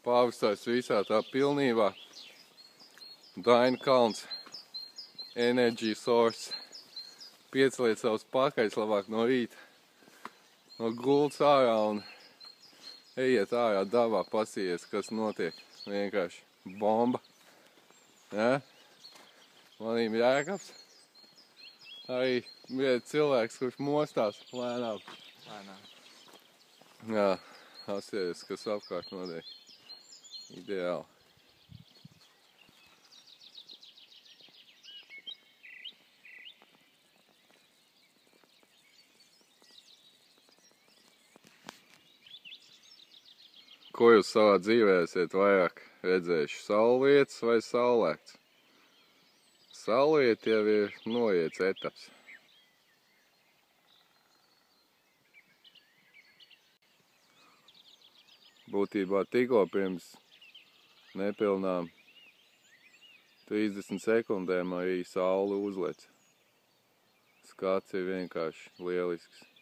pavasars visā tā pilnībā. Daina kalns, energy source. Pieceliet savus pakaļus labāk no rīta. No gultas ārā un ejiet ārā dabā, pasījies, kas notiek. Vienkārši bomba. Ja? Manīm Jēkabs. Arī viens cilvēks, kurš mostās lēnām. Jā, atceries, kas apkārt notiek. Ideāli. Ko jūs savā dzīvē esat vairāk redzējuši? Saulvietas vai saulēkts? Saulvieta jau ir noiets etaps. Būtībā tikko pirms nepilnām 30 sekundēm arī saule uzlec. Skats ir vienkārši lielisks.